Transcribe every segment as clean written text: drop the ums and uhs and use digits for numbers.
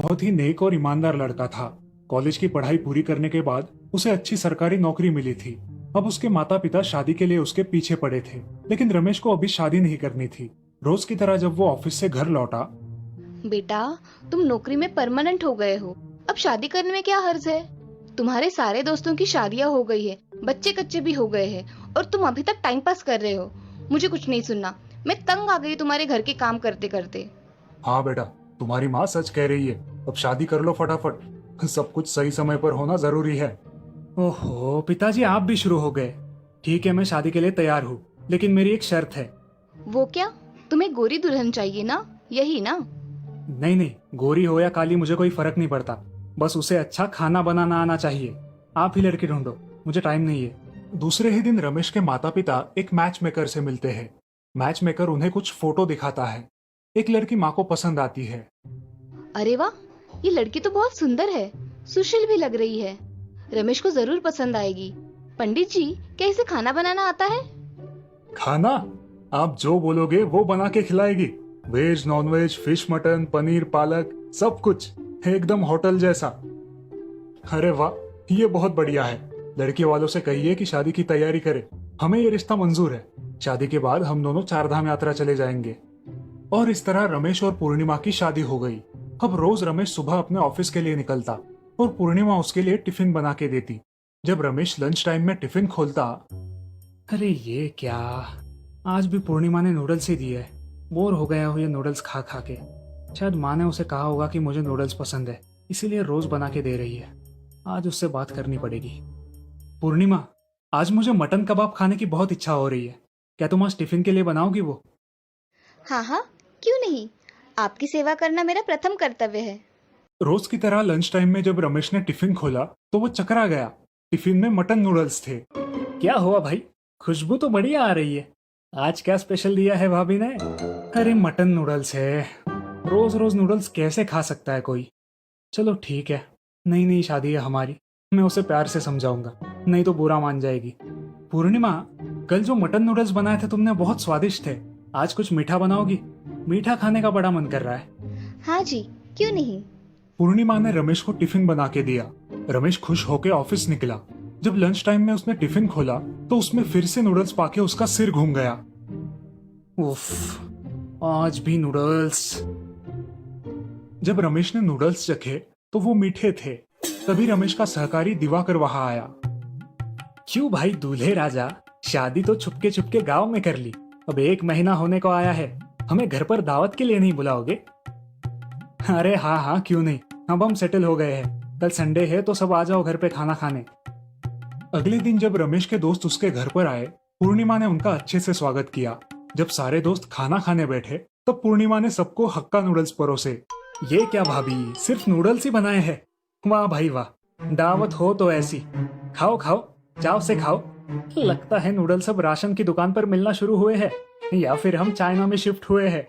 बहुत ही नेक और ईमानदार लड़का था। कॉलेज की पढ़ाई पूरी करने के बाद उसे अच्छी सरकारी नौकरी मिली थी। अब उसके माता पिता शादी के लिए उसके पीछे पड़े थे, लेकिन रमेश को अभी शादी नहीं करनी थी। रोज की तरह जब वो ऑफिस से घर लौटा। बेटा, तुम नौकरी में परमानेंट हो गए हो, अब शादी करने में क्या हर्ज है। तुम्हारे सारे दोस्तों की शादियां हो गई है, बच्चे कच्चे भी हो गए हैं और तुम अभी तक टाइम पास कर रहे हो। मुझे कुछ नहीं सुनना, मैं तंग आ गई तुम्हारे घर के काम करते करते। हाँ बेटा, तुम्हारी माँ सच कह रही है, अब शादी कर लो फटाफट। सब कुछ सही समय पर होना जरूरी है। ओहो पिताजी, आप भी शुरू हो गए। ठीक है, मैं शादी के लिए तैयार हूँ, लेकिन मेरी एक शर्त है। वो क्या? तुम्हें गोरी दुल्हन चाहिए ना, यही ना? नहीं नहीं, गोरी हो या काली मुझे कोई फर्क नहीं पड़ता, बस उसे अच्छा खाना बनाना आना चाहिए। आप ही लड़की ढूंढो, मुझे टाइम नहीं है। दूसरे ही दिन रमेश के माता पिता एक मैच मेकर से मिलते हैं। मैच मेकर उन्हें कुछ फोटो दिखाता है। एक लड़की माँ को पसंद आती है। अरे वाह, ये लड़की तो बहुत सुंदर है, सुशील भी लग रही है। रमेश को जरूर पसंद आएगी। पंडित जी, क्या इसे खाना बनाना आता है? खाना? आप जो बोलोगे वो बना के खिलाएगी। Veg, non veg, fish, mutton, paneer, पालक, सब कुछ एकदम होटल जैसा। अरे वाह, ये बहुत बढ़िया है। लड़के वालों से कहिए कि शादी की तैयारी करे, हमें ये रिश्ता मंजूर है। शादी के बाद हम दोनों 4 धाम यात्रा चले जाएंगे। और इस तरह रमेश और पूर्णिमा की शादी हो गई। अब रोज रमेश सुबह अपने ऑफिस के लिए निकलता और पूर्णिमा उसके लिए टिफिन बना के देती। जब रमेश लंच टाइम में टिफिन खोलता, अरे ये क्या, आज भी पूर्णिमा ने नूडल्स ही दिए। बोर हो गया हूँ ये नूडल्स खा खा के। शायद माँ ने उसे कहा होगा कि मुझे नूडल्स पसंद है, इसीलिए रोज बना के दे रही है। आज उससे बात करनी पड़ेगी। पूर्णिमा, आज मुझे मटन कबाब खाने की बहुत इच्छा हो रही है। क्या तुम आज टिफिन के लिए बनाओगी वो? हाँ हाँ, क्यों नहीं। आपकी सेवा करना मेरा प्रथम कर्तव्य है। रोज की तरह लंच टाइम में जब रमेश ने टिफिन खोला तो वो चकरा गया। टिफिन में मटन नूडल्स थे। क्या हुआ भाई, खुशबू तो बढ़िया आ रही है। आज क्या स्पेशल दिया है भाभी ने? अरे मटन नूडल्स है। रोज रोज नूडल्स कैसे खा सकता है कोई। चलो ठीक है, नई नई शादी है हमारी, मैं उसे प्यार से समझाऊंगा, नहीं तो बुरा मान जाएगी। पूर्णिमा, कल जो मटन नूडल्स बनाए थे तुमने बहुत स्वादिष्ट थे। आज कुछ मीठा बनाओगी? मीठा खाने का बड़ा मन कर रहा है। हाँ जी, क्यों नहीं। पूर्णिमा ने रमेश को टिफिन बना के दिया। रमेश खुश होकर ऑफिस निकला। जब लंच टाइम में उसने टिफिन खोला तो उसमें फिर से नूडल्स पाके उसका सिर घूम गया। उफ, आज भी नूडल्स। जब रमेश ने नूडल्स चखे तो वो मीठे थे। तभी रमेश का सहकारी दिवाकर वहां आया। क्यों भाई दूल्हे राजा, शादी तो छुपके छुपके गांव में कर ली, अब 1 महीना होने को आया है, हमें घर पर दावत के लिए नहीं बुलाओगे? अरे हाँ हाँ, क्यों नहीं, अब हम सेटल हो गए हैं, कल संडे है तो सब आ जाओ घर पे खाना खाने। अगले दिन जब रमेश के दोस्त उसके घर पर आए, पूर्णिमा ने उनका अच्छे से स्वागत किया। जब सारे दोस्त खाना खाने बैठे तब पूर्णिमा ने सबको हक्का नूडल्स परोसे। ये क्या भाभी, सिर्फ नूडल्स ही बनाए हैं? वाह भाई वाह, दावत हो तो ऐसी। खाओ खाओ, चाव से खाओ। लगता है नूडल्स अब राशन की दुकान पर मिलना शुरू हुए हैं, या फिर हम चाइना में शिफ्ट हुए हैं।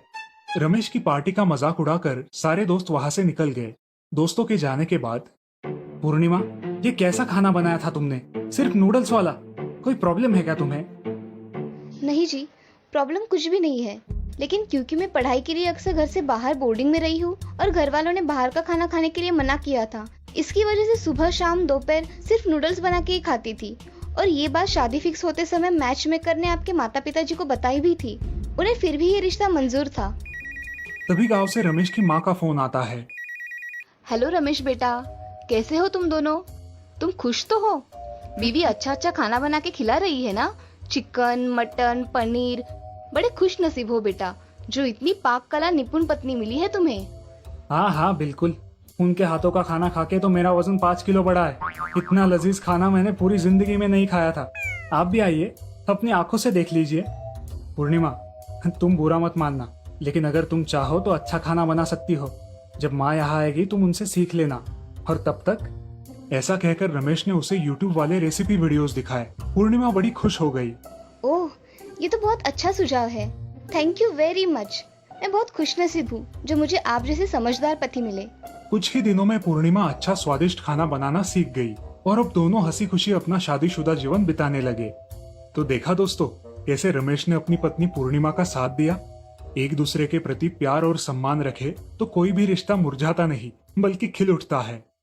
रमेश की पार्टी का मजाक उड़ाकर सारे दोस्त वहां से निकल गए। दोस्तों के जाने के बाद, पूर्णिमा, ये कैसा खाना बनाया था तुमने, सिर्फ नूडल्स वाला? कोई प्रॉब्लम है क्या तुम्हें? नहीं जी, प्रॉब्लम कुछ भी नहीं है, लेकिन क्योंकि मैं पढ़ाई के लिए अक्सर घर से बाहर बोर्डिंग में रही हूँ और घर वालों ने बाहर का खाना खाने के लिए मना किया था, इसकी वजह से सुबह शाम दोपहर सिर्फ नूडल्स बना के ही खाती थी। और ये बात शादी फिक्स होते समय मैच मेकर ने आपके माता पिता जी को बताई भी थी, उन्हें फिर भी ये रिश्ता मंजूर था। तभी गांव से रमेश की माँ का फोन आता है। हेलो रमेश बेटा, कैसे हो तुम दोनों? तुम खुश तो हो? बीवी अच्छा अच्छा खाना बना के खिला रही है ना? Chicken, mutton, paneer. बड़े खुश नसीब हो बेटा, जो इतनी पाक कला निपुण पत्नी मिली है तुम्हें। हाँ हाँ बिल्कुल, उनके हाथों का खाना खा के तो मेरा वजन 5 किलो बढ़ा है। इतना लजीज खाना मैंने पूरी जिंदगी में नहीं खाया था। आप भी आइए, अपनी आंखों से देख लीजिए। पूर्णिमा, तुम बुरा मत मानना, लेकिन अगर तुम चाहो तो अच्छा खाना बना सकती हो। जब माँ यहाँ आएगी तुम उनसे सीख लेना, और तब तक। ऐसा कहकर रमेश ने उसे YouTube वाले रेसिपी वीडियोस दिखाए। पूर्णिमा बड़ी खुश हो गई। ओह, ये तो बहुत अच्छा सुझाव है, थैंक यू वेरी मच। मैं बहुत खुशनसीब हूँ जो मुझे आप जैसे समझदार पति मिले। कुछ ही दिनों में पूर्णिमा अच्छा स्वादिष्ट खाना बनाना सीख गई और अब दोनों हंसी खुशी अपना शादीशुदा जीवन बिताने लगे। तो देखा दोस्तों, कैसे रमेश ने अपनी पत्नी पूर्णिमा का साथ दिया। एक दूसरे के प्रति प्यार और सम्मान रखे तो कोई भी रिश्ता मुरझाता नहीं। बल्कि खिल उठता है।